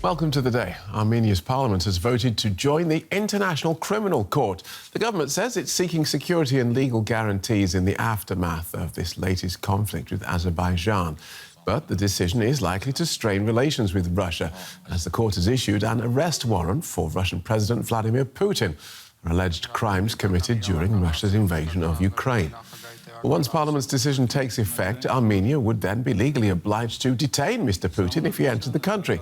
Welcome to the day. Armenia's parliament has voted to join the International Criminal Court. The government says it's seeking security and legal guarantees in the aftermath of this latest conflict with Azerbaijan. But the decision is likely to strain relations with Russia, as the court has issued an arrest warrant for Russian President Vladimir Putin for alleged crimes committed during Russia's invasion of Ukraine. Once Parliament's decision takes effect, Armenia would then be legally obliged to detain Mr. Putin if he entered the country.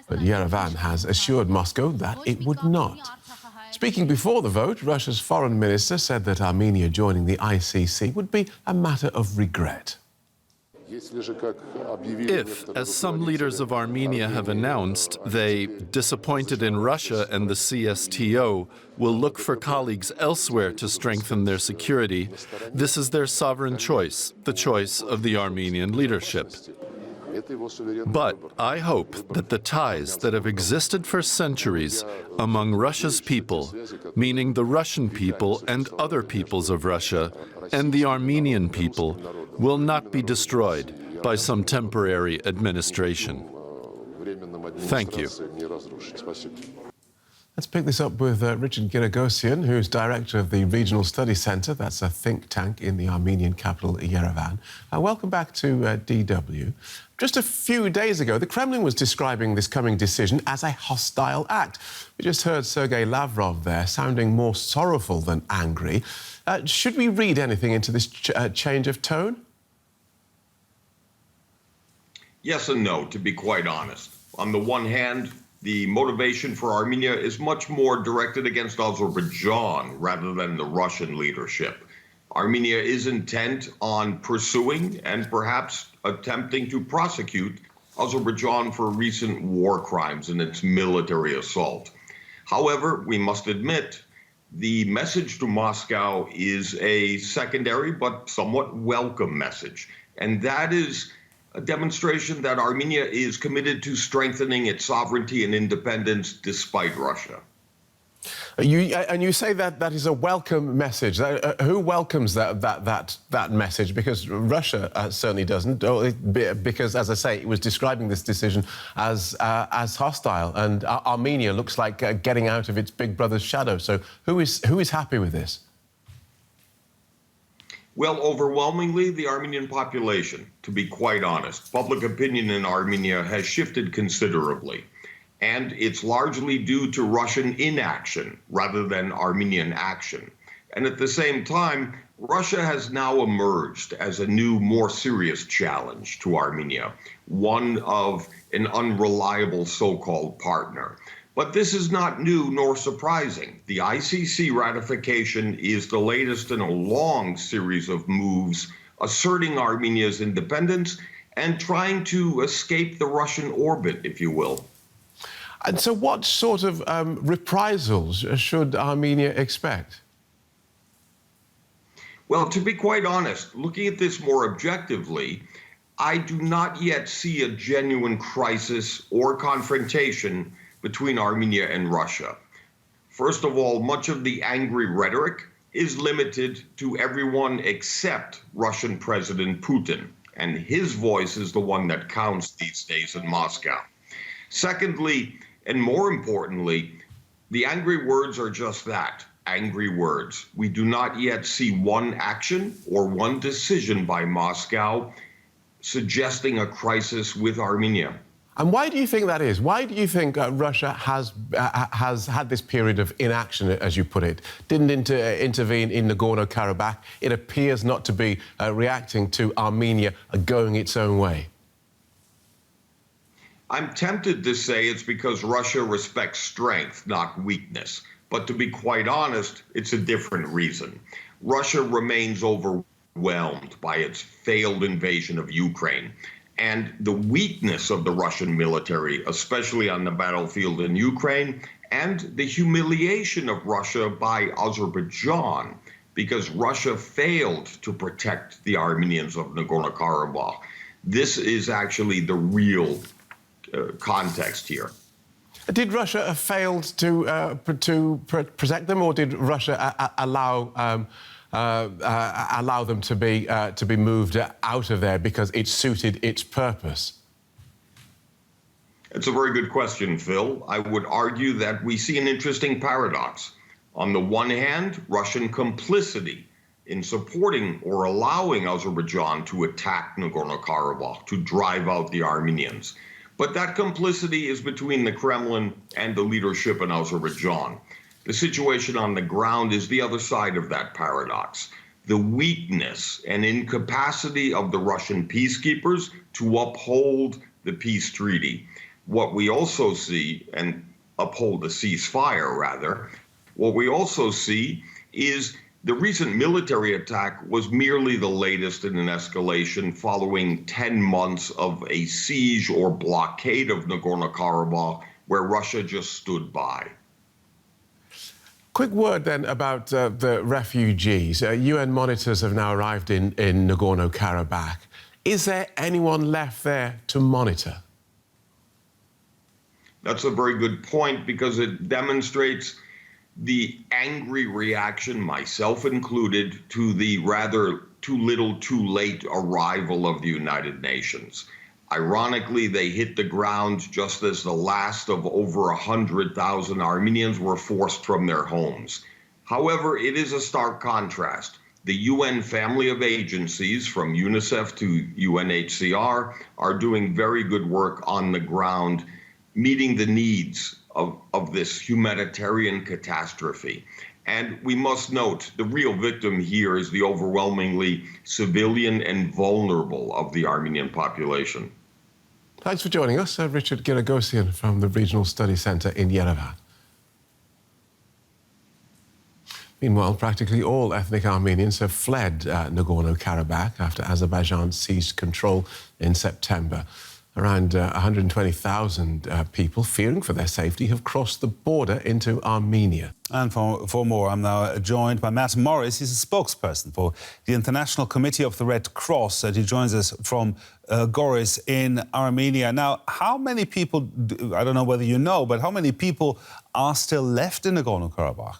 But Yerevan has assured Moscow that it would not. Speaking before the vote, Russia's foreign minister said that Armenia joining the ICC would be a matter of regret. If, as some leaders of Armenia have announced, they, disappointed in Russia and the CSTO, will look for colleagues elsewhere to strengthen their security, this is their sovereign choice, the choice of the Armenian leadership. But I hope that the ties that have existed for centuries among Russia's people, meaning the Russian people and other peoples of Russia, and the Armenian people, will not be destroyed by some temporary administration. Thank you. Let's pick this up with Richard Giragosian, who's director of the Regional Study Centre. That's a think tank in the Armenian capital, Yerevan. Welcome back to DW. Just a few days ago, the Kremlin was describing this coming decision as a hostile act. We just heard Sergei Lavrov there, sounding more sorrowful than angry. Should we read anything into this change of tone? Yes and no, to be quite honest. On the one hand, the motivation for Armenia is much more directed against Azerbaijan rather than the Russian leadership. Armenia is intent on pursuing and perhaps attempting to prosecute Azerbaijan for recent war crimes in its military assault. However, we must admit, the message to Moscow is a secondary but somewhat welcome message, and that is a demonstration that Armenia is committed to strengthening its sovereignty and independence despite Russia. You say that that is a welcome message. Who welcomes that message? Because Russia certainly doesn't. Because, as I say, it was describing this decision as hostile, and Armenia looks like getting out of its big brother's shadow. So, who is happy with this? Well, overwhelmingly, the Armenian population, to be quite honest. Public opinion in Armenia has shifted considerably, and it's largely due to Russian inaction rather than Armenian action. And at the same time, Russia has now emerged as a new, more serious challenge to Armenia, one of an unreliable so-called partner. But this is not new nor surprising. The ICC ratification is the latest in a long series of moves asserting Armenia's independence and trying to escape the Russian orbit, if you will. And so what sort of reprisals should Armenia expect? Well, to be quite honest, looking at this more objectively, I do not yet see a genuine crisis or confrontation between Armenia and Russia. First of all, much of the angry rhetoric is limited to everyone except Russian President Putin, and his voice is the one that counts these days in Moscow. Secondly, and more importantly, the angry words are just that, angry words. We do not yet see one action or one decision by Moscow suggesting a crisis with Armenia. And why do you think that is? Why do you think Russia has had this period of inaction, as you put it, didn't intervene in Nagorno Karabakh? It appears not to be reacting to Armenia going its own way. I'm tempted to say it's because Russia respects strength, not weakness. But to be quite honest, it's a different reason. Russia remains overwhelmed by its failed invasion of Ukraine. And the weakness of the Russian military, especially on the battlefield in Ukraine, and the humiliation of Russia by Azerbaijan, because Russia failed to protect the Armenians of Nagorno Karabakh. This is actually the real context here. Did Russia fail to protect them, or did Russia allow them to be moved out of there because it suited its purpose? It's a very good question, Phil. I would argue that we see an interesting paradox. On the one hand, Russian complicity in supporting or allowing Azerbaijan to attack Nagorno Karabakh, to drive out the Armenians. But that complicity is between the Kremlin and the leadership in Azerbaijan. The situation on the ground is the other side of that paradox. The weakness and incapacity of the Russian peacekeepers to uphold the peace treaty. What we also see, and uphold the ceasefire rather, what we also see is the recent military attack was merely the latest in an escalation following 10 months of a siege or blockade of Nagorno-Karabakh where Russia just stood by. Quick word then about the refugees. UN monitors have now arrived in Nagorno-Karabakh. Is there anyone left there to monitor? That's a very good point because it demonstrates the angry reaction, myself included, to the rather too little, too late arrival of the United Nations. Ironically, they hit the ground just as the last of over 100,000 Armenians were forced from their homes. However, it is a stark contrast. The UN family of agencies, from UNICEF to UNHCR, are doing very good work on the ground, meeting the needs of this humanitarian catastrophe. And we must note the real victim here is the overwhelmingly civilian and vulnerable of the Armenian population. Thanks for joining us, Richard Giragosian from the Regional Study Centre in Yerevan. Meanwhile, practically all ethnic Armenians have fled Nagorno-Karabakh after Azerbaijan seized control in September. Around 120,000 people, fearing for their safety, have crossed the border into Armenia. And for more, I'm now joined by Matt Morris. He's a spokesperson for the International Committee of the Red Cross, and he joins us from Goris in Armenia. Now, how many people, I don't know whether you know, but how many people are still left in Nagorno-Karabakh?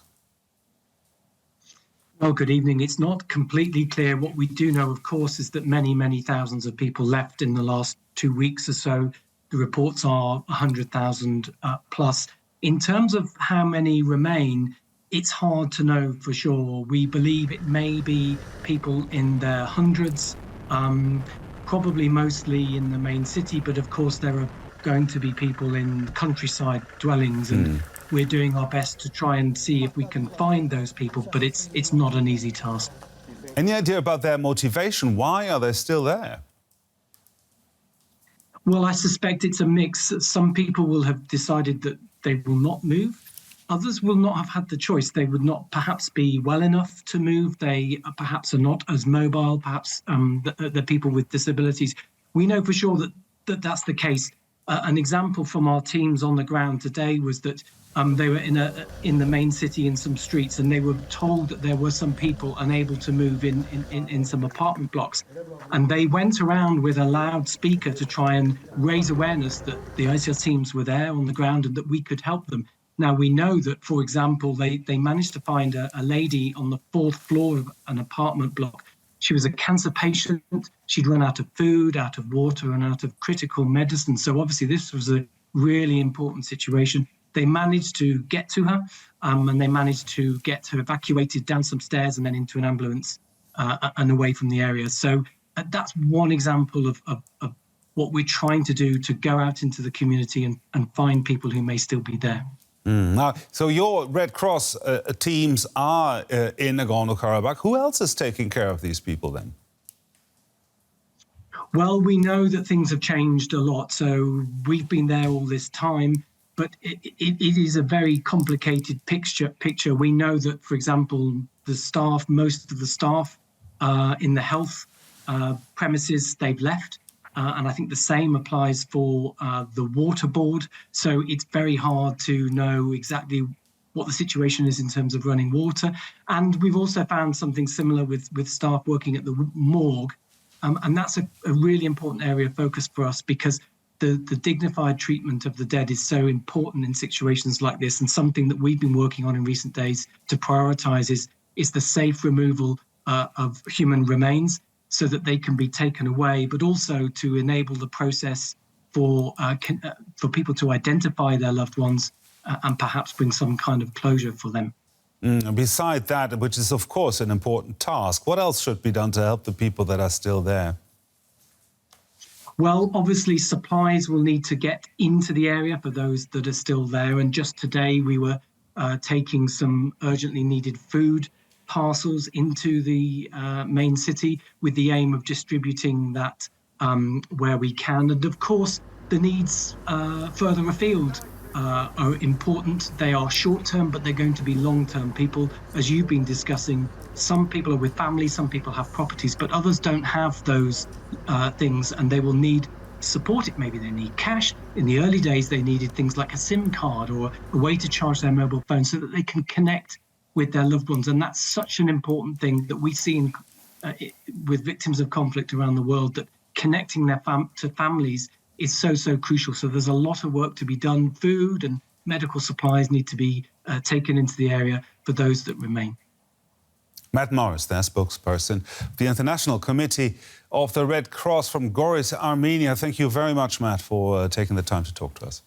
Well, good evening. It's not completely clear. What we do know, of course, is that many, many thousands of people left in the last 2 weeks or so. The reports are 100,000 plus. In terms of how many remain, it's hard to know for sure. We believe it may be people in their hundreds, probably mostly in the main city, but of course there are going to be people in countryside dwellings, and we're doing our best to try and see if we can find those people, but it's not an easy task. Any idea about their motivation? Why are they still there? Well, I suspect it's a mix. Some people will have decided that they will not move. Others will not have had the choice. They would not perhaps be well enough to move. They perhaps are not as mobile, perhaps the people with disabilities. We know for sure that that's the case. An example from our teams on the ground today was that they were in the main city in some streets, and they were told that there were some people unable to move in some apartment blocks. And they went around with a loudspeaker to try and raise awareness that the ICR teams were there on the ground and that we could help them. Now, we know that, for example, they managed to find a lady on the 4th floor of an apartment block. She was a cancer patient. She'd run out of food, out of water, and out of critical medicine. So obviously this was a really important situation. They managed to get to her, and they managed to get her evacuated down some stairs and then into an ambulance and away from the area. So that's one example of what we're trying to do, to go out into the community and find people who may still be there. Now, so your Red Cross teams are in Nagorno-Karabakh. Who else is taking care of these people then? Well, we know that things have changed a lot. So we've been there all this time, but it is a very complicated picture. We know that, for example, the staff, most of the staff in the health premises, they've left. And I think the same applies for the water board. So it's very hard to know exactly what the situation is in terms of running water. And we've also found something similar with staff working at the morgue. And that's a really important area of focus for us, because the dignified treatment of the dead is so important in situations like this. And something that we've been working on in recent days to prioritise is the safe removal of human remains, so that they can be taken away, but also to enable the process for people to identify their loved ones and perhaps bring some kind of closure for them. Beside that, which is of course an important task, what else should be done to help the people that are still there? Well, obviously supplies will need to get into the area for those that are still there. And just today we were taking some urgently needed food parcels into the main city with the aim of distributing that where we can. And of course, the needs further afield are important. They are short-term, but they're going to be long-term. People, as you've been discussing, some people are with families, some people have properties, but others don't have those things, and they will need support. Maybe they need cash. In the early days, they needed things like a SIM card or a way to charge their mobile phone so that they can connect with their loved ones. And that's such an important thing that we see with victims of conflict around the world, that connecting their to families is so crucial. So there's a lot of work to be done. Food and medical supplies need to be taken into the area for those that remain. Matt Morris, their spokesperson, the International Committee of the Red Cross from Goris, Armenia. Thank you very much, Matt, for taking the time to talk to us.